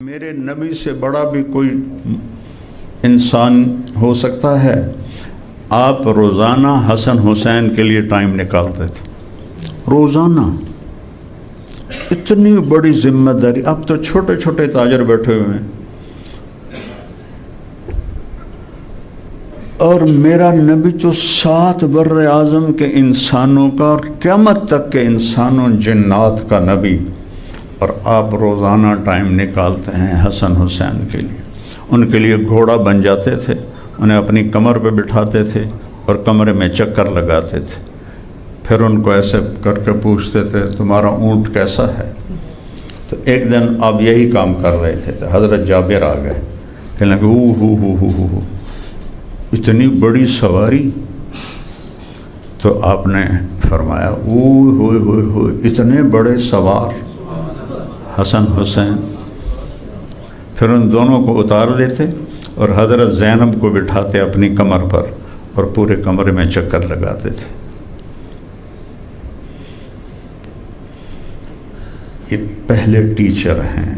میرے نبی سے بڑا بھی کوئی انسان ہو سکتا ہے؟ آپ روزانہ حسن حسین کے لیے ٹائم نکالتے تھے، روزانہ۔ اتنی بڑی ذمہ داری، اب تو چھوٹے چھوٹے تاجر بیٹھے ہوئے ہیں، اور میرا نبی تو 7 بر اعظم کے انسانوں کا اور قیامت تک کے انسانوں جنات کا نبی، اور آپ روزانہ ٹائم نکالتے ہیں حسن حسین کے لیے۔ ان کے لیے گھوڑا بن جاتے تھے، انہیں اپنی کمر پہ بٹھاتے تھے اور کمرے میں چکر لگاتے تھے، پھر ان کو ایسے کر کے پوچھتے تھے تمہارا اونٹ کیسا ہے؟ تو ایک دن آپ یہی کام کر رہے تھے تو حضرت جابر آ گئے، کہنے لگے ہو اتنی بڑی سواری؟ تو آپ نے فرمایا ہوئے اتنے بڑے سوار حسن حسین۔ پھر ان دونوں کو اتار دیتے اور حضرت زینب کو بٹھاتے اپنی کمر پر اور پورے کمرے میں چکر لگاتے تھے۔ یہ پہلے ٹیچر ہیں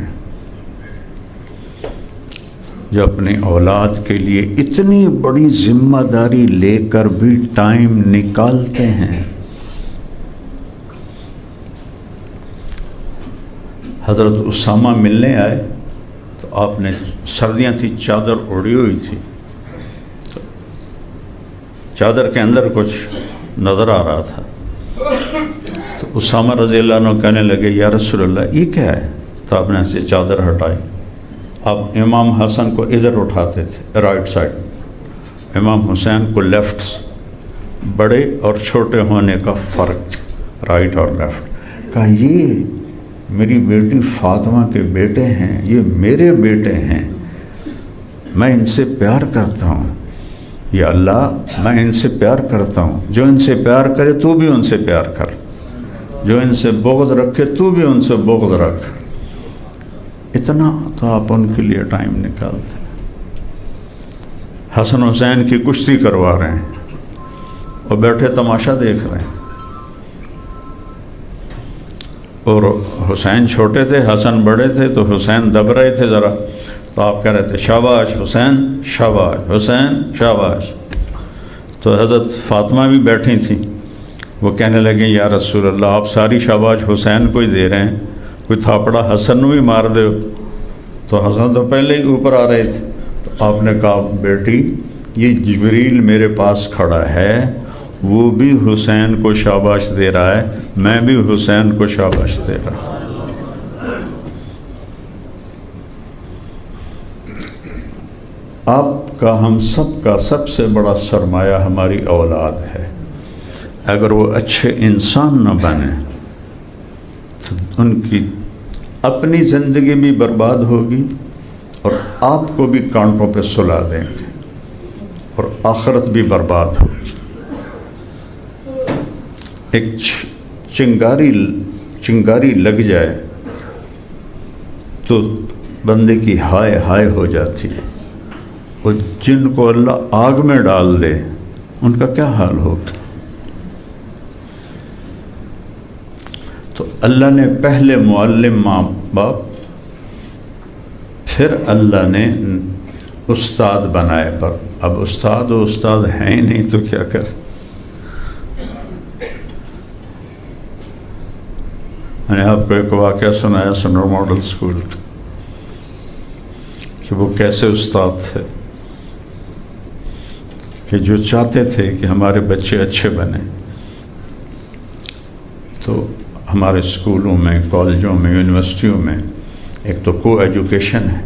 جو اپنی اولاد کے لیے اتنی بڑی ذمہ داری لے کر بھی ٹائم نکالتے ہیں۔ حضرت اسامہ ملنے آئے تو آپ نے، سردیاں تھی، چادر اوڑھی ہوئی تھی، تو چادر کے اندر کچھ نظر آ رہا تھا، تو اسامہ رضی اللہ عنہ کہنے لگے یا رسول اللہ یہ کیا ہے؟ تو آپ نے ایسے چادر ہٹائی۔ اب امام حسن کو ادھر اٹھاتے تھے رائٹ سائڈ، امام حسین کو لیفٹ۔ بڑے اور چھوٹے ہونے کا فرق، رائٹ اور لیفٹ۔ کہا یہ میری بیٹی فاطمہ کے بیٹے ہیں، یہ میرے بیٹے ہیں، میں ان سے پیار کرتا ہوں، یا اللہ میں ان سے پیار کرتا ہوں، جو ان سے پیار کرے تو بھی ان سے پیار کر، جو ان سے بغض رکھے تو بھی ان سے بغض رکھ۔ اتنا تو آپ ان کے لیے ٹائم نکالتے ہیں۔ حسن حسین کی کشتی کروا رہے ہیں اور بیٹھے تماشا دیکھ رہے ہیں، اور حسین چھوٹے تھے، حسن بڑے تھے، تو حسین دب رہے تھے ذرا، تو آپ کہہ رہے تھے شاباش حسین، شاباش حسین، شاباش۔ تو حضرت فاطمہ بھی بیٹھی تھیں، وہ کہنے لگے یا رسول اللہ آپ ساری شاباش حسین کو ہی دے رہے ہیں، کوئی تھاپڑا حسن نو ہی مار دے۔ تو حسن تو پہلے ہی اوپر آ رہے تھے، تو آپ نے کہا بیٹی یہ جبریل میرے پاس کھڑا ہے، وہ بھی حسین کو شاباش دے رہا ہے، میں بھی حسین کو شاباش دے رہا ہوں۔ آپ کا، ہم سب کا سب سے بڑا سرمایہ ہماری اولاد ہے۔ اگر وہ اچھے انسان نہ بنے تو ان کی اپنی زندگی بھی برباد ہوگی اور آپ کو بھی کانٹوں پہ سلا دیں گے اور آخرت بھی برباد ہوگی۔ ایک چنگاری لگ جائے تو بندے کی ہائے ہائے ہو جاتی ہے، اور جن کو اللہ آگ میں ڈال دے ان کا کیا حال ہوگا؟ تو اللہ نے پہلے معلم ماں باپ، پھر اللہ نے استاد بنائے، پر اب استاد و استاد ہیں ہی نہیں تو کیا کر۔ میں نے آپ کو ایک واقعہ سنایا سنور ماڈل اسکول کا، کہ وہ کیسے استاد تھے کہ جو چاہتے تھے کہ ہمارے بچے اچھے بنیں، تو ہمارے اسکولوں میں، کالجوں میں، یونیورسٹیوں میں ایک تو کو ایجوکیشن ہے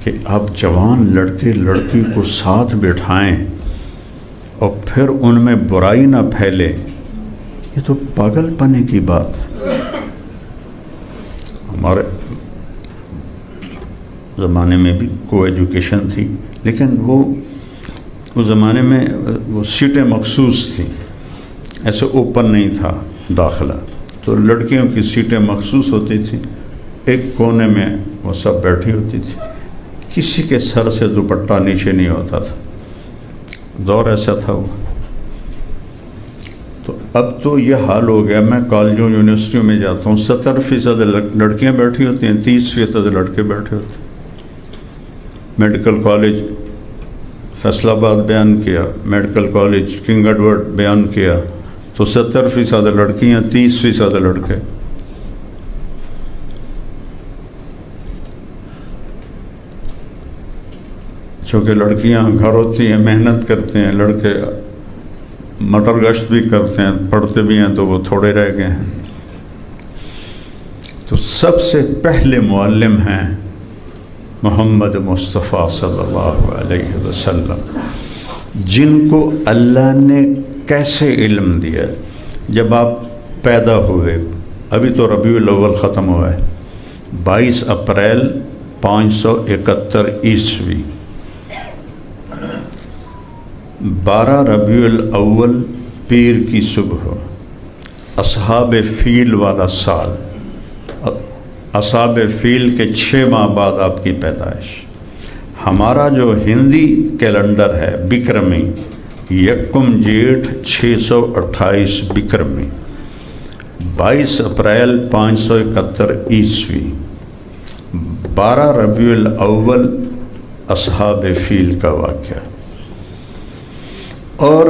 کہ آپ جوان لڑکے لڑکی کو ساتھ بٹھائیں اور پھر ان میں برائی نہ پھیلے، یہ تو پاگل پنے کی بات ہے۔ ہمارے زمانے میں بھی کو ایجوکیشن تھی، لیکن وہ اس زمانے میں وہ سیٹیں مخصوص تھیں، ایسے اوپن نہیں تھا داخلہ، تو لڑکیوں کی سیٹیں مخصوص ہوتی تھیں، ایک کونے میں وہ سب بیٹھی ہوتی تھی، کسی کے سر سے دوپٹہ نیچے نہیں ہوتا تھا، دور ایسا تھا وہ۔ تو اب تو یہ حال ہو گیا، میں کالجوں یونیورسٹیوں میں جاتا ہوں، 70% لڑکیاں بیٹھی ہوتی ہیں، 30% لڑکے بیٹھے ہوتے ہیں۔ میڈیکل کالج فیصل آباد بیان کیا، میڈیکل کالج کنگ ایڈورڈ بیان کیا، تو 70% لڑکیاں، 30% لڑکے۔ چونکہ لڑکیاں گھر ہوتی ہیں، محنت کرتے ہیں، لڑکے مٹر گشت بھی کرتے ہیں، پڑھتے بھی ہیں، تو وہ تھوڑے رہ گئے ہیں۔ تو سب سے پہلے معلم ہیں محمد مصطفیٰ صلی اللہ علیہ وسلم، جن کو اللہ نے کیسے علم دیا۔ جب آپ پیدا ہوئے، ابھی تو ربیع الاول ختم ہوا ہے، 22 اپریل 571 عیسوی، 12 ربیع الاول پیر کی صبح، اصحاب فیل والا سال، اصحاب فیل کے 6 ماہ بعد آپ کی پیدائش۔ ہمارا جو ہندی کیلنڈر ہے بکرمی، 1 جیٹھ 628 بکرمی، 22 اپریل 571 عیسوی، 12 ربیع الاول اصحاب فیل کا واقعہ۔ اور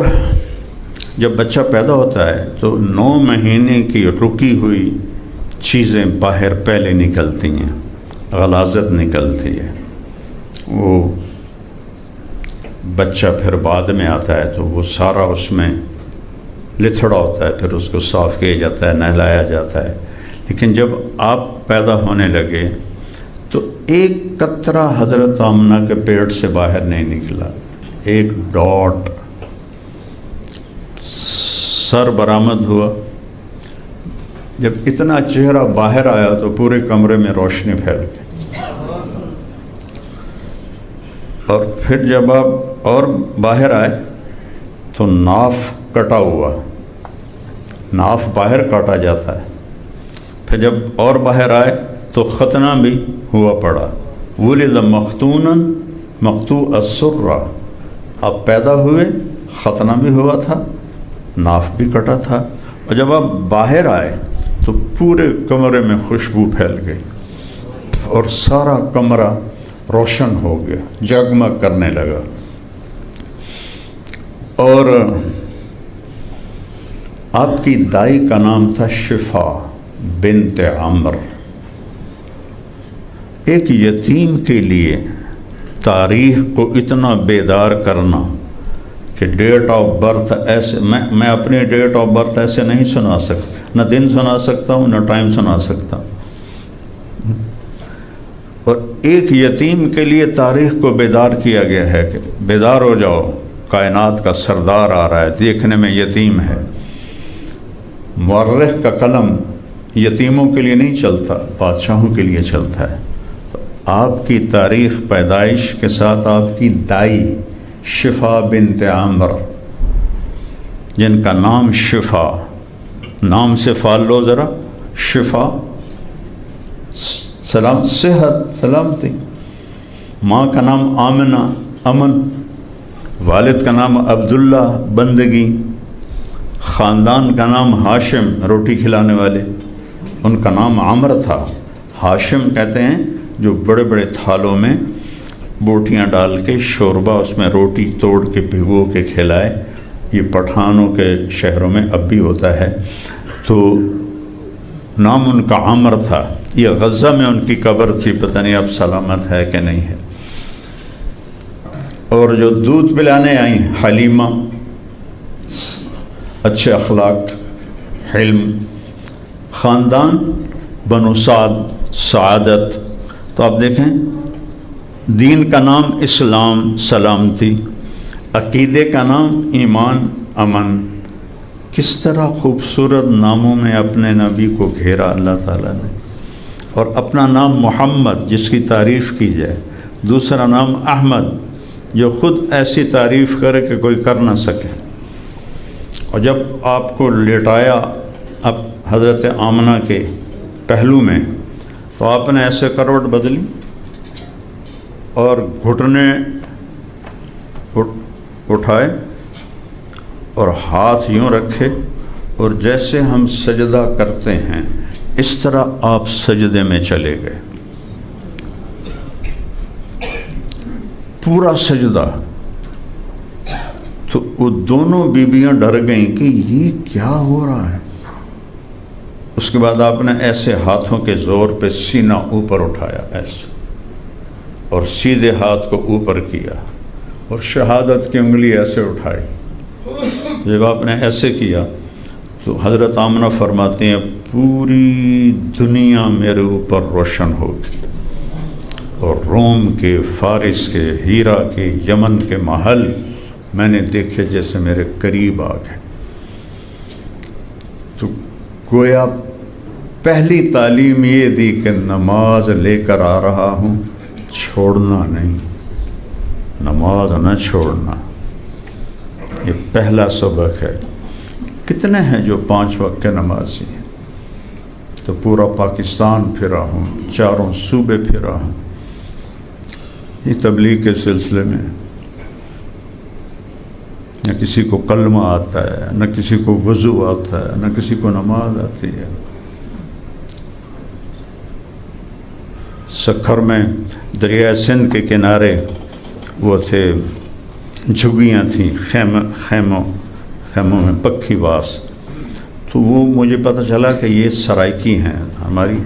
جب بچہ پیدا ہوتا ہے تو 9 مہینے کی رکی ہوئی چیزیں باہر پہلے نکلتی ہیں، غلاظت نکلتی ہے، وہ بچہ پھر بعد میں آتا ہے تو وہ سارا اس میں لتھڑا ہوتا ہے، پھر اس کو صاف کیا جاتا ہے، نہلایا جاتا ہے۔ لیکن جب آپ پیدا ہونے لگے تو ایک قطرہ حضرت آمنہ کے پیٹ سے باہر نہیں نکلا، ایک ڈاٹ سر برآمد ہوا۔ جب اتنا چہرہ باہر آیا تو پورے کمرے میں روشنی پھیل گئی، اور پھر جب آپ اور باہر آئے تو ناف کٹا ہوا، ناف باہر کاٹا جاتا ہے، پھر جب اور باہر آئے تو ختنہ بھی ہوا پڑا، ولد مختونا مقطوع السرہ، آپ پیدا ہوئے، ختنہ بھی ہوا تھا، ناف بھی کٹا تھا، اور جب آپ باہر آئے تو پورے کمرے میں خوشبو پھیل گئی اور سارا کمرہ روشن ہو گیا، جگمگ کرنے لگا۔ اور آپ کی دائی کا نام تھا شفا بنت عمر۔ ایک یتیم کے لیے تاریخ کو اتنا بیدار کرنا کہ ڈیٹ آف برتھ ایسے، میں اپنی ڈیٹ آف برتھ ایسے نہیں سنا سکتا، نہ دن سنا سکتا ہوں، نہ ٹائم سنا سکتا ہوں۔ اور ایک یتیم کے لیے تاریخ کو بیدار کیا گیا ہے کہ بیدار ہو جاؤ، کائنات کا سردار آ رہا ہے، دیکھنے میں یتیم ہے۔ مورخ کا قلم یتیموں کے لیے نہیں چلتا، بادشاہوں کے لیے چلتا ہے۔ تو آپ کی تاریخ پیدائش کے ساتھ آپ کی دائی شفا بنت عمر، جن کا نام شفا، نام سے فال لو ذرا، شفا سلام، صحت، سلامتی۔ ماں کا نام آمنہ، امن، والد کا نام عبداللہ، بندگی، خاندان کا نام ہاشم، روٹی کھلانے والے، ان کا نام عمر تھا۔ ہاشم کہتے ہیں جو بڑے بڑے تھالوں میں بوٹیاں ڈال کے شوربہ، اس میں روٹی توڑ کے بھگو کے کھلائے، یہ پٹھانوں کے شہروں میں اب بھی ہوتا ہے۔ تو نام ان کا عمر تھا۔ یہ غزہ میں ان کی قبر تھی، پتہ نہیں اب سلامت ہے کہ نہیں ہے۔ اور جو دودھ پلانے آئیں حلیمہ، اچھے اخلاق، حلم، خاندان بنو سعد، سعادت۔ تو آپ دیکھیں، دین کا نام اسلام، سلامتی، عقیدے کا نام ایمان، امن۔ کس طرح خوبصورت ناموں میں اپنے نبی کو گھیرا اللہ تعالیٰ نے۔ اور اپنا نام محمد، جس کی تعریف کی جائے، دوسرا نام احمد، جو خود ایسی تعریف کرے کہ کوئی کر نہ سکے۔ اور جب آپ کو لیٹایا اب حضرت آمنہ کے پہلو میں، تو آپ نے ایسے کروٹ بدلی اور گھٹنے اٹھائے اور ہاتھ یوں رکھے اور جیسے ہم سجدہ کرتے ہیں اس طرح آپ سجدے میں چلے گئے، پورا سجدہ۔ تو وہ دونوں بیویاں ڈر گئیں کہ یہ کیا ہو رہا ہے۔ اس کے بعد آپ نے ایسے ہاتھوں کے زور پہ سینہ اوپر اٹھایا ایسے، اور سیدھے ہاتھ کو اوپر کیا، اور شہادت کی انگلی ایسے اٹھائی۔ جب آپ نے ایسے کیا تو حضرت آمنہ فرماتے ہیں پوری دنیا میرے اوپر روشن ہوگی، اور روم کے، فارس کے، ہیرا کے، یمن کے محل میں نے دیکھے جیسے میرے قریب آ گئے۔ تو گویا پہلی تعلیم یہ دی کہ نماز لے کر آ رہا ہوں، چھوڑنا نہیں، نماز نہ چھوڑنا، یہ پہلا سبق ہے۔ کتنے ہیں جو 5 وقت کے نمازی ہیں؟ تو پورا پاکستان پھرا ہوں، 4 صوبے پھرا ہوں، یہ تبلیغ کے سلسلے میں نہ کسی کو کلمہ آتا ہے، نہ کسی کو وضو آتا ہے، نہ کسی کو نماز آتی ہے۔ سکھر میں دریائے سندھ کے کنارے وہ تھے، جھگیاں تھیں، خیموں میں پکی باس۔ تو وہ مجھے پتہ چلا کہ یہ سرائکی ہیں، ہماری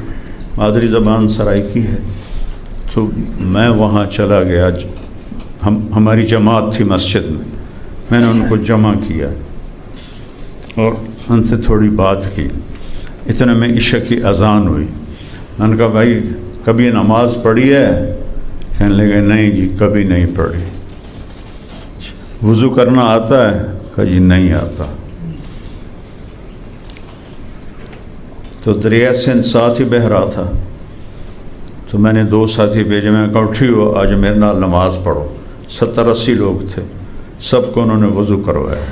مادری زبان سرائکی ہے۔ تو میں وہاں چلا گیا، ہماری جماعت تھی مسجد میں نے ان کو جمع کیا اور ان سے تھوڑی بات کی۔ اتنے میں عشاء کی اذان ہوئی۔ میں نے کہا بھائی کبھی نماز پڑھی ہے؟ کہنے لگے نہیں جی کبھی نہیں پڑھی۔ وضو کرنا آتا ہے؟ کہا جی نہیں آتا۔ تو دریا سندھ ساتھ ہی بہہ رہا تھا، تو میں نے 2 ساتھی بھیجے، میں کہا اٹھیو آج میرے نال نماز پڑھو۔ 70-80 لوگ تھے، سب کو انہوں نے وضو کروایا۔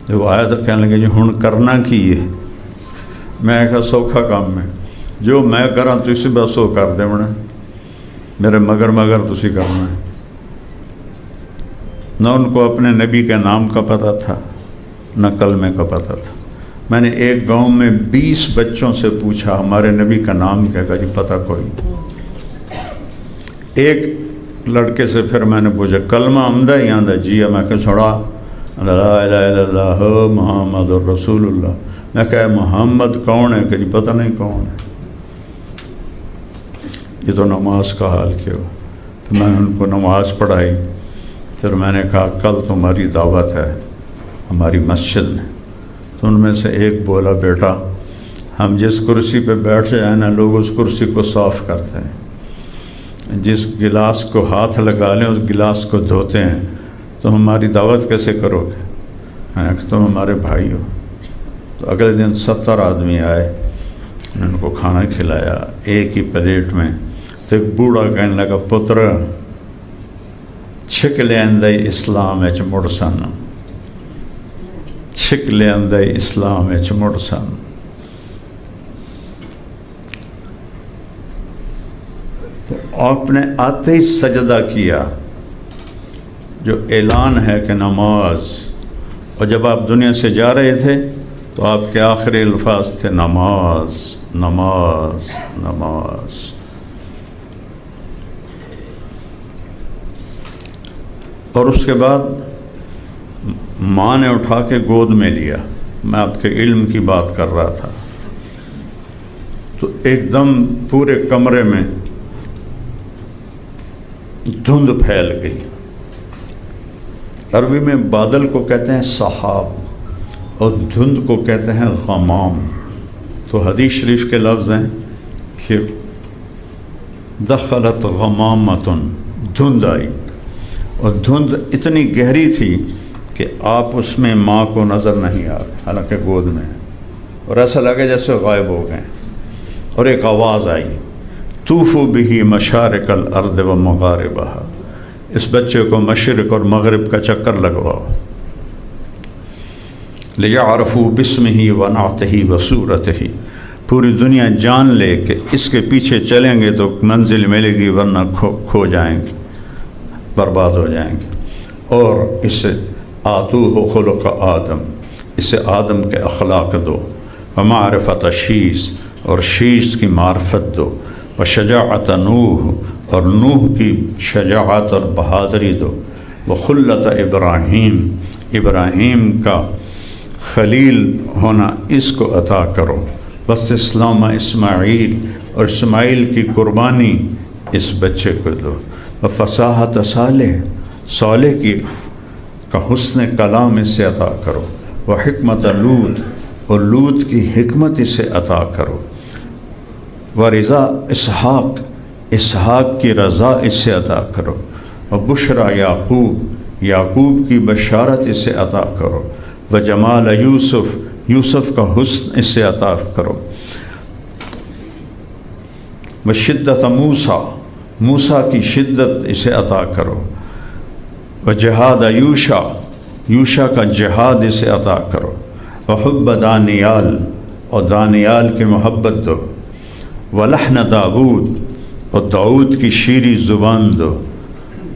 جب آیا تو کہنے لگے جی ہن کرنا کی ہے؟ میں کہا سوکھا کام ہے، جو میں کراں تسی بس وہ کر دے میرے مگر تسی کرنا ہے۔ نہ ان کو اپنے نبی کے نام کا پتہ تھا، نہ کلمے کا پتہ تھا۔ میں نے ایک گاؤں میں 20 بچوں سے پوچھا ہمارے نبی کا نام کیا؟ کہا جی پتہ کوئی۔ ایک لڑکے سے پھر میں نے پوچھا کلمہ آمدہ ہی آندہ؟ جی میں کہ چھوڑا لا الہ الا اللہ محمد رسول اللہ۔ میں کہا محمد کون ہے؟ کہ جی پتہ نہیں کون ہے۔ یہ تو نماز کا حال کیا ہوا۔ پھر میں نے ان کو نماز پڑھائی۔ پھر میں نے کہا کل تمہاری دعوت ہے ہماری مسجد میں۔ تو ان میں سے ایک بولا بیٹا ہم جس کرسی پہ بیٹھ جائیں نا لوگ اس کرسی کو صاف کرتے ہیں، جس گلاس کو ہاتھ لگا لیں اس گلاس کو دھوتے ہیں، تو ہماری دعوت کیسے کرو گے؟ میں نے کہا تم ہمارے بھائی ہو۔ تو اگلے دن 70 آدمی آئے، میں نے ان کو کھانا کھلایا ایک ہی پلیٹ میں۔ تو ایک بوڑھا کہنے لگا پتر چھک لیندے اسلام اچ مڑ سن، چھک لیندے اسلام اچ مڑ سن۔ تو آپ نے آتے ہی سجدہ کیا، جو اعلان ہے کہ نماز، اور جب آپ دنیا سے جا رہے تھے تو آپ کے آخری الفاظ تھے نماز نماز نماز۔ اور اس کے بعد ماں نے اٹھا کے گود میں لیا۔ میں آپ کے علم کی بات کر رہا تھا، تو ایک دم پورے کمرے میں دھند پھیل گئی۔ عربی میں بادل کو کہتے ہیں سحاب اور دھند کو کہتے ہیں غمام۔ تو حدیث شریف کے لفظ ہیں کہ دخلت غمامۃ، دھند آئی، اور دھند اتنی گہری تھی کہ آپ اس میں ماں کو نظر نہیں آ رہے، حالانکہ گود میں ہے، اور ایسا لگے جیسے غائب ہو گئے۔ اور ایک آواز آئی طوفوا بہ مشارق الارض و مغاربہا، اس بچے کو مشرق اور مغرب کا چکر لگواؤ، لیعرفوا باسمہ ونعتہ وصورتہ، پوری دنیا جان لے کہ اس کے پیچھے چلیں گے تو منزل ملے گی ورنہ کھو جائیں گے، برباد ہو جائیں گے۔ اور اس سے آتوہ خلق آدم، اسے آدم کے اخلاق دو، ومعرفت شیس اور شیس کی معرفت دو، وشجاعت نوح اور نوح کی شجاعت اور بہادری دو، وخلت ابراہیم ابراہیم کا خلیل ہونا اس کو عطا کرو، واستسلام اسماعیل اور اسماعیل کی قربانی اس بچے کو دو، وفصاحت صالح کا حسن کلام اسے عطا کرو، وحکمت لوط اور لوط کی حکمت اسے عطا کرو، ورضا اسحاق کی رضا اسے عطا کرو، وبشرا یعقوب کی بشارت اسے عطا کرو، وجمال یوسف کا حسن اسے عطا کرو، وشدت موسیٰ کی شدت اسے عطا کرو، وجہاد یوشع کا جہاد اسے عطا کرو، وحب دانیال اور دانیال کی محبت دو، ولحن داود اور داود کی شیریں زبان دو،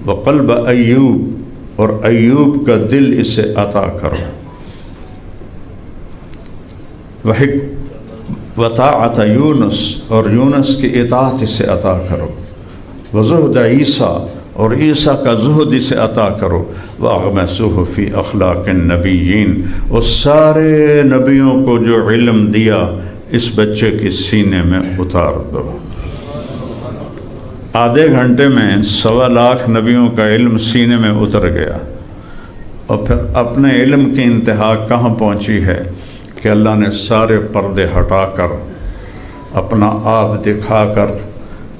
وقلب ایوب اور ایوب کا دل اسے عطا کرو، وطاعت یونس اور یونس کی اطاعت اسے عطا کرو، وزہد عیسیٰ اور عیسیٰ کا زہد اسے عطا کرو، وَأَغْمَسُهُ فِي أَخْلَاقِ النَّبِيِّينَ اور سارے نبیوں کو جو علم دیا اس بچے کے سینے میں اتار دو۔ آدھے گھنٹے میں 1.25 لاکھ نبیوں کا علم سینے میں اتر گیا، اور پھر اپنے علم کی انتہا کہاں پہنچی ہے کہ اللہ نے سارے پردے ہٹا کر اپنا آپ دکھا کر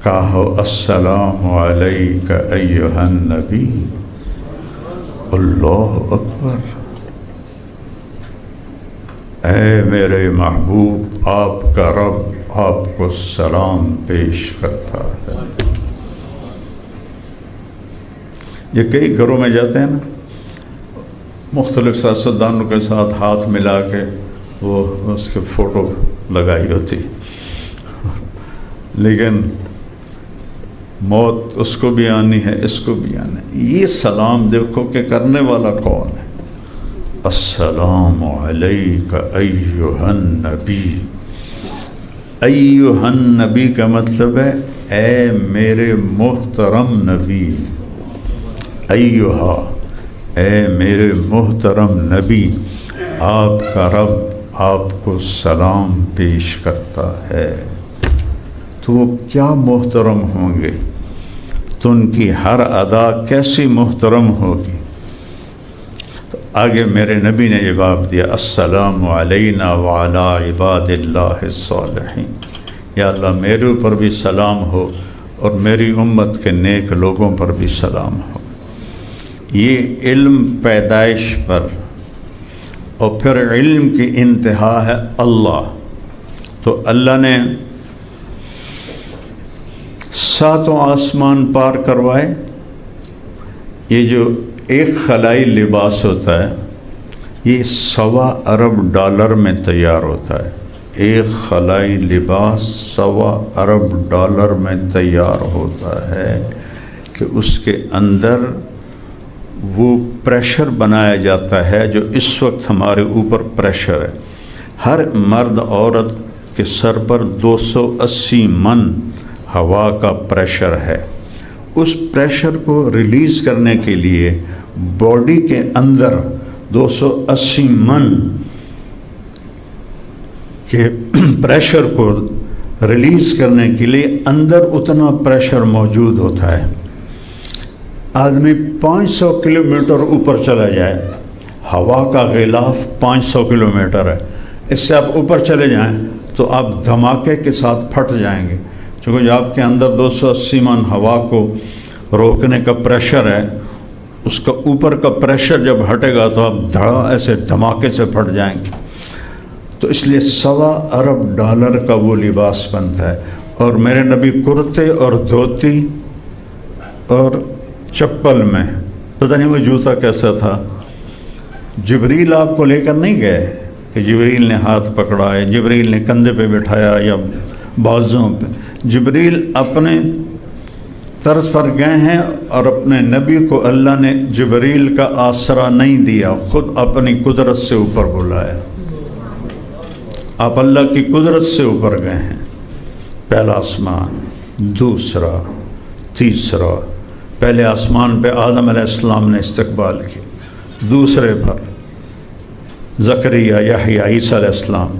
کہا، السلام علیک ایھا النبی، اللہ اکبر، اے میرے محبوب آپ کا رب آپ کو سلام پیش کرتا ہے۔ یہ کئی گھروں میں جاتے ہیں نا، مختلف سیاستدانوں کے ساتھ ہاتھ ملا کے وہ اس کے فوٹو لگائی ہوتی، لیکن موت اس کو بھی آنی ہے اس کو بھی آنا ہے۔ یہ سلام دیکھو کہ کرنے والا کون ہے، السلام علیک ایھا النبی۔ ایھا النبی کا مطلب ہے اے میرے محترم نبی، ایھا اے میرے محترم نبی، آپ کا رب آپ کو سلام پیش کرتا ہے۔ تو وہ کیا محترم ہوں گے، تو ان کی ہر ادا کیسی محترم ہوگی۔ تو آگے میرے نبی نے جواب دیا، السلام علینا وعلی عباد اللہ الصالحین، یا اللہ میرے اوپر بھی سلام ہو اور میری امت کے نیک لوگوں پر بھی سلام ہو۔ یہ علم پیدائش پر، اور پھر علم کی انتہا ہے اللہ۔ تو اللہ نے 7 آسمان پار کروائے۔ یہ جو ایک خلائی لباس ہوتا ہے یہ $1.25 ارب میں تیار ہوتا ہے۔ ایک خلائی لباس $1.25 ارب میں تیار ہوتا ہے کہ اس کے اندر وہ پریشر بنایا جاتا ہے جو اس وقت ہمارے اوپر پریشر ہے۔ ہر مرد عورت کے سر پر 280 من ہوا کا پریشر ہے۔ اس پریشر کو ریلیز کرنے کے لیے باڈی کے اندر 280 من کے پریشر کو ریلیز کرنے کے لیے اندر اتنا پریشر موجود ہوتا ہے۔ آدمی 500 کلومیٹر اوپر چلا جائے، ہوا کا غلاف 500 کلومیٹر ہے، اس سے آپ اوپر چلے جائیں تو آپ دھماکے کے ساتھ پھٹ جائیں گے، چونکہ آپ کے اندر 280 من ہوا کو روکنے کا پریشر ہے، اس کا اوپر کا پریشر جب ہٹے گا تو آپ ایسے دھماکے سے پھٹ جائیں گے۔ تو اس لیے $1.25 ارب کا وہ لباس بنتا ہے۔ اور میرے نبی کرتے اور دھوتی اور چپل میں، پتہ نہیں وہ جوتا کیسا تھا، جبریل آپ کو لے کر نہیں گئے کہ جبریل نے ہاتھ پکڑا ہے، جبریل نے کندھے پہ بٹھایا یا بازوں پہ۔ جبریل اپنے طرز پر گئے ہیں اور اپنے نبی کو اللہ نے جبریل کا آسرا نہیں دیا، خود اپنی قدرت سے اوپر بلایا۔ آپ اللہ کی قدرت سے اوپر گئے ہیں، پہلا آسمان، دوسرا، تیسرا۔ پہلے آسمان پہ آدم علیہ السلام نے استقبال کیا، دوسرے پر زکریا، یحییٰ، عیسیٰ علیہ السلام،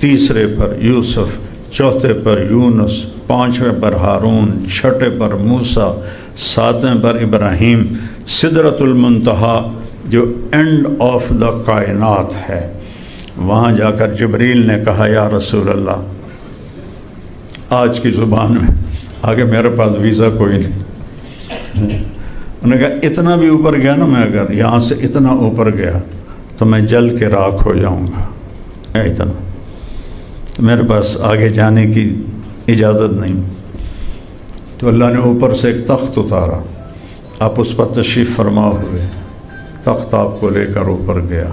تیسرے پر یوسف، چوتھے پر یونس، پانچویں پر ہارون، چھٹے پر موسیٰ، ساتویں پر ابراہیم، سدرۃ المنتہا جو اینڈ آف دا کائنات ہے، وہاں جا کر جبریل نے کہا یا رسول اللہ، آج کی زبان میں آگے میرے پاس ویزا کوئی نہیں۔ انہوں نے کہا اتنا بھی اوپر گیا نا، میں اگر یہاں سے اتنا اوپر گیا تو میں جل کے راکھ ہو جاؤں گا، اتنا تو میرے پاس آگے جانے کی اجازت نہیں۔ تو اللہ نے اوپر سے ایک تخت اتارا، آپ اس پر تشریف فرما ہوئے، تخت آپ کو لے کر اوپر گیا،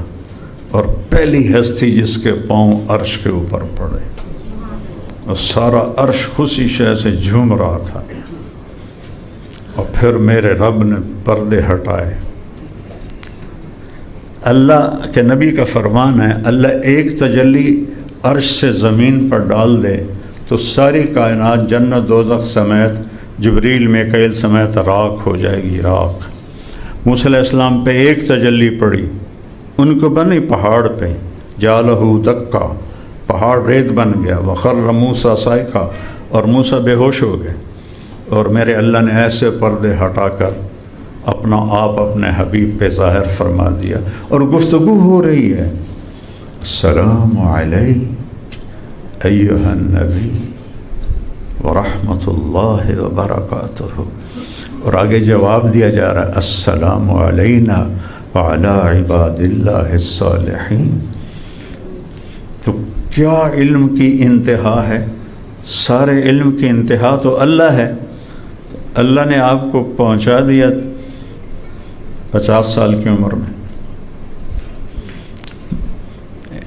اور پہلی ہستی جس کے پاؤں عرش کے اوپر پڑے، اور سارا عرش خوشی شے سے جھوم رہا تھا۔ اور پھر میرے رب نے پردے ہٹائے۔ اللہ کے نبی کا فرمان ہے، اللہ ایک تجلی عرش سے زمین پر ڈال دے تو ساری کائنات جنت دوزخ سمیت، جبریل میکائیل سمیت راکھ ہو جائے گی، راکھ۔ موسیٰ علیہ السلام پہ ایک تجلی پڑی، ان کو بنی پہاڑ پہ، جعلہ دکا، پہاڑ ریت بن گیا، وخر موسیٰ صعقا، اور موسیٰ بے ہوش ہو گئے، اور میرے اللہ نے ایسے پردے ہٹا کر اپنا آپ اپنے حبیب پہ ظاہر فرما دیا، اور گفتگو ہو رہی ہے، السلام علیک ایھا النبی ورحمۃ اللہ وبرکاتہ، اور آگے جواب دیا جا رہا ہے السلام علینا وعلی عباد اللہ الصالحین۔ تو کیا علم کی انتہا ہے، سارے علم کی انتہا تو اللہ ہے۔ اللہ نے آپ کو پہنچا دیا 50 سال کی عمر میں،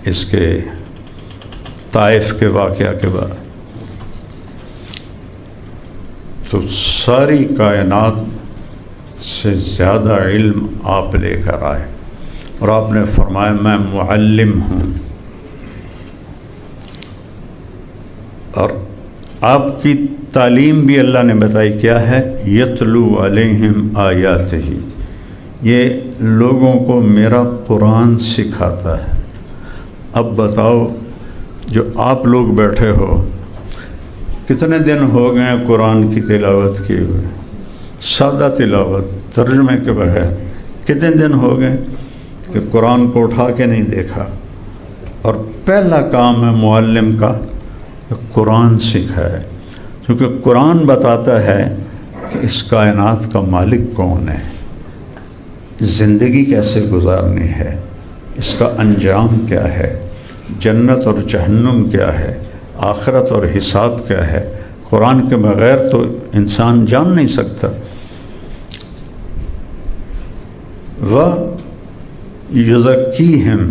اس کے طائف کے واقعہ کے بعد، تو ساری کائنات سے زیادہ علم آپ لے کر آئے، اور آپ نے فرمایا میں معلم ہوں، اور آپ کی تعلیم بھی اللہ نے بتائی کیا ہے، یتلو علیہم آیاتہ، یہ لوگوں کو میرا قرآن سکھاتا ہے۔ اب بتاؤ جو آپ لوگ بیٹھے ہو، کتنے دن ہو گئے قرآن کی تلاوت کیے ہوئے، سادہ تلاوت ترجمے کے بغیر، کتنے دن ہو گئے کہ قرآن کو اٹھا کے نہیں دیکھا؟ اور پہلا کام ہے معلم کا کہ قرآن سکھائے، کیونکہ قرآن بتاتا ہے کہ اس کائنات کا مالک کون ہے، زندگی کیسے گزارنی ہے، اس کا انجام کیا ہے، جنت اور جہنم کیا ہے، آخرت اور حساب کیا ہے۔ قرآن کے بغیر تو انسان جان نہیں سکتا۔ وَيُزَكِّيهِمْ،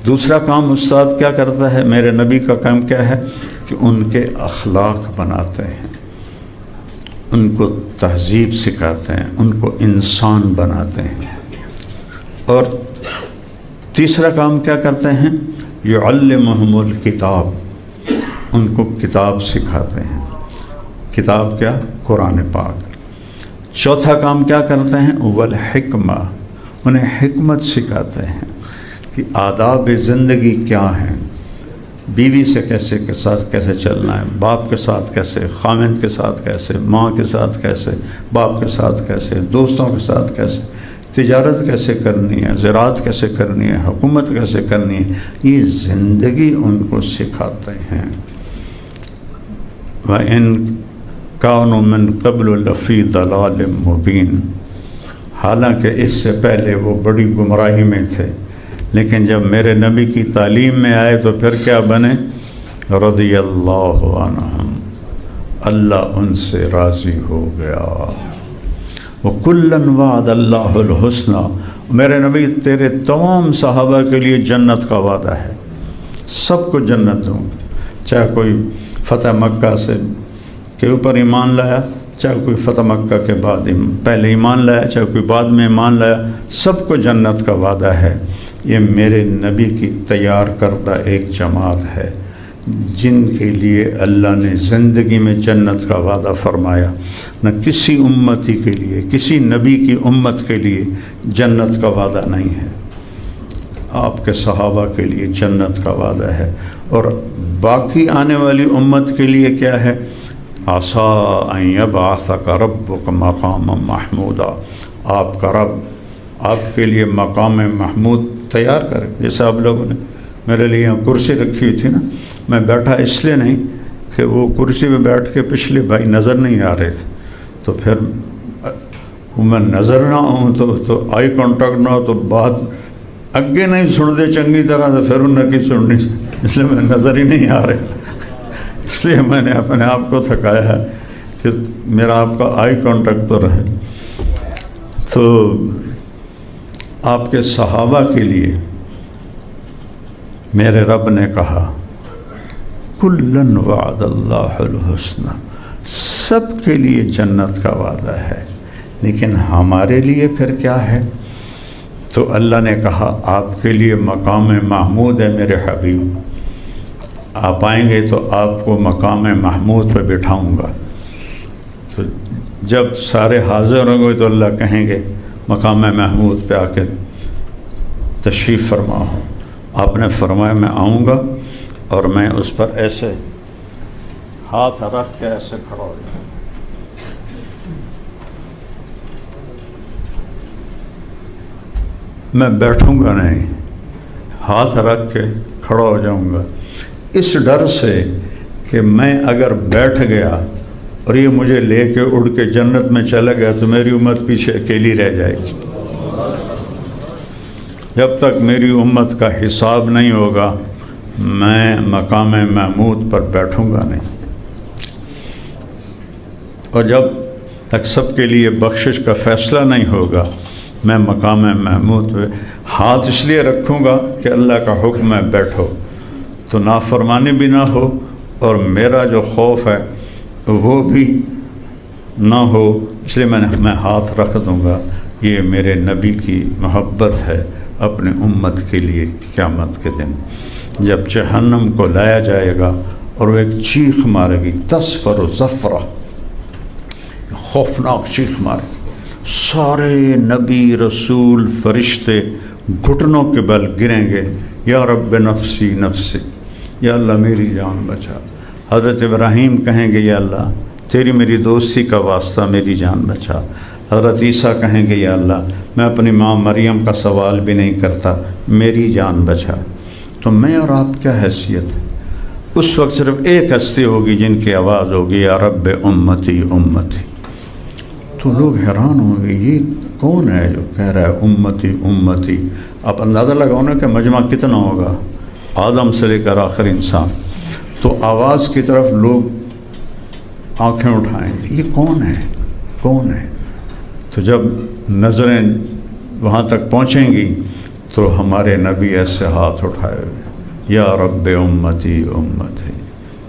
دوسرا کام استاد کیا کرتا ہے، میرے نبی کا کام کیا ہے کہ ان کے اخلاق بناتے ہیں، ان کو تہذیب سکھاتے ہیں، ان کو انسان بناتے ہیں۔ اور تیسرا کام کیا کرتے ہیں، یعلمہم الکتاب، ان کو کتاب سکھاتے ہیں۔ کتاب کیا؟ قرآن پاک۔ چوتھا کام کیا کرتے ہیں، والحکمہ، انہیں حکمت سکھاتے ہیں کہ آداب زندگی کیا ہیں، بیوی سے کیسے چلنا ہے، باپ کے ساتھ کیسے، خاوند کے ساتھ کیسے، ماں کے ساتھ کیسے، باپ کے ساتھ کیسے، دوستوں کے ساتھ کیسے، تجارت کیسے کرنی ہے، زراعت کیسے کرنی ہے، حکومت کیسے کرنی ہے، یہ زندگی ان کو سکھاتے ہیں۔ وَإِن كَانُوا مِن قَبْلُ لَفِي ضَلَالٍ مُبِينٍ، حالانکہ اس سے پہلے وہ بڑی گمراہی میں تھے، لیکن جب میرے نبی کی تعلیم میں آئے تو پھر کیا بنے، رضی اللہ عنہم، اللہ ان سے راضی ہو گیا۔ وَكُلًّا وَعَدَ اللَّهُ الْحُسْنَى، میرے نبی تیرے تمام صحابہ کے لیے جنت کا وعدہ ہے، سب کو جنت دوں گا۔ چاہے کوئی فتح مکہ سے کے اوپر ایمان لایا چاہے کوئی فتح مکہ کے بعد پہلے ایمان لایا، چاہے کوئی بعد میں ایمان لایا، سب کو جنت کا وعدہ ہے۔ یہ میرے نبی کی تیار کردہ ایک جماعت ہے جن کے لیے اللہ نے زندگی میں جنت کا وعدہ فرمایا۔ نہ کسی امتی کے لیے، کسی نبی کی امت کے لیے جنت کا وعدہ نہیں ہے، آپ کے صحابہ کے لیے جنت کا وعدہ ہے، اور باقی آنے والی امت کے لیے کیا ہے؟ عَسَىٰ أَن يَبْعَثَكَ رَبُّكَ مَقَامًا مَحْمُودًا، آپ کا رب آپ کے لیے مقام محمود تیار کرے۔ جیسے آپ لوگوں نے میرے لیے یہاں کرسی رکھی ہوئی تھی نا، میں بیٹھا اس لیے نہیں کہ وہ کرسی پہ بیٹھ کے پچھلے بھائی نظر نہیں آ رہے تھے، تو پھر میں نظر نہ ہوں تو آئی کانٹیکٹ نہ ہو تو بات اگے نہیں سن دے چنگی طرح سے، پھر انہیں کی سننی، اس لیے میں نظر ہی نہیں آ رہے، اس لیے میں نے اپنے آپ کو تھکایا ہے کہ میرا آپ کا آئی کانٹیکٹ تو رہے۔ تو آپ کے صحابہ کے لیے میرے رب نے کہا کُلًّا وعد اللہ الحسنى، سب کے لیے جنت کا وعدہ ہے، لیکن ہمارے لیے پھر کیا ہے؟ تو اللہ نے کہا آپ کے لیے مقام محمود ہے میرے حبیب، آپ آئیں گے تو آپ کو مقام محمود پہ بٹھاؤں گا۔ تو جب سارے حاضر ہوں گے تو اللہ کہیں گے مقام محمود پہ آ کے تشریف فرماؤ۔ آپ نے فرمایا میں آؤں گا اور میں اس پر ایسے ہاتھ رکھ کے ایسے کھڑا ہو جاؤں، میں بیٹھوں گا نہیں، ہاتھ رکھ کے کھڑا ہو جاؤں گا، اس ڈر سے کہ میں اگر بیٹھ گیا اور یہ مجھے لے کے اڑ کے جنت میں چلا گیا تو میری امت پیچھے اکیلی رہ جائے گی۔ جب تک میری امت کا حساب نہیں ہوگا میں مقام محمود پر بیٹھوں گا نہیں، اور جب تک سب کے لیے بخشش کا فیصلہ نہیں ہوگا میں مقام محمود پہ ہاتھ اس لیے رکھوں گا کہ اللہ کا حکم ہے بیٹھو، تو نافرمانی بھی نہ ہو اور میرا جو خوف ہے وہ بھی نہ ہو، اس لیے میں ہاتھ رکھ دوں گا۔ یہ میرے نبی کی محبت ہے اپنے امت کے لیے۔ قیامت کے دن جب جہنم کو لایا جائے گا اور وہ ایک چیخ مارے گی، تسفر زفرہ، خوفناک چیخ مارے گی، سارے نبی رسول فرشتے گھٹنوں کے بل گریں گے، یا رب نفسی نفسی، یا اللہ میری جان بچا۔ حضرت ابراہیم کہیں گے یا اللہ تیری میری دوستی کا واسطہ میری جان بچا۔ حضرت عیسیٰ کہیں گے یا اللہ میں اپنی ماں مریم کا سوال بھی نہیں کرتا، میری جان بچا۔ تو میں اور آپ کیا حیثیت ہے؟ اس وقت صرف ایک ہستی ہوگی جن کی آواز ہوگی یا رب امتی امتی۔ تو لوگ حیران ہوں گے یہ کون ہے جو کہہ رہا ہے امتی امتی؟ آپ اندازہ لگاؤ نا کہ مجمع کتنا ہوگا، آدم سے لے کر آخر انسان، تو آواز کی طرف لوگ آنکھیں اٹھائیں گے، یہ کون ہے کون ہے؟ تو جب نظریں وہاں تک پہنچیں گی تو ہمارے نبی ایسے ہاتھ اٹھائے ہوئے، یا رب امتی امتی،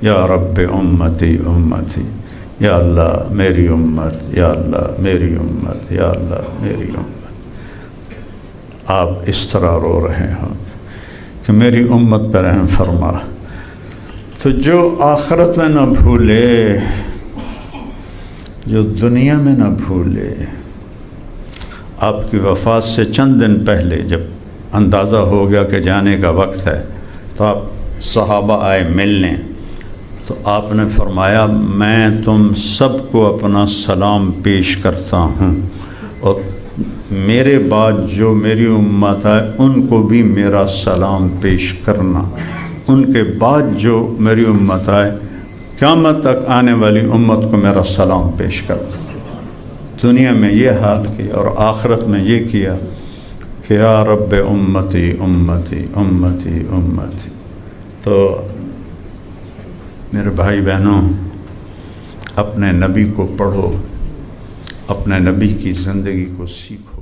یا رب امتی امتی، یا اللہ میری امت، یا اللہ میری امت، یا اللہ میری امت۔ آپ اس طرح رو رہے ہوں کہ میری امت پر رحم فرما۔ تو جو آخرت میں نہ بھولے، جو دنیا میں نہ بھولے، آپ کی وفات سے چند دن پہلے جب اندازہ ہو گیا کہ جانے کا وقت ہے تو آپ صحابہ آئے ملنے، تو آپ نے فرمایا میں تم سب کو اپنا سلام پیش کرتا ہوں، اور میرے بعد جو میری امت ہے ان کو بھی میرا سلام پیش کرنا، ان کے بعد جو میری امت آئے قیامت تک آنے والی امت کو میرا سلام پیش کرنا۔ دنیا میں یہ حال کیا اور آخرت میں یہ کیا کہ یا رب امتی امتی امتی امتی۔ تو میرے بھائی بہنوں، اپنے نبی کو پڑھو، اپنے نبی کی زندگی کو سیکھو۔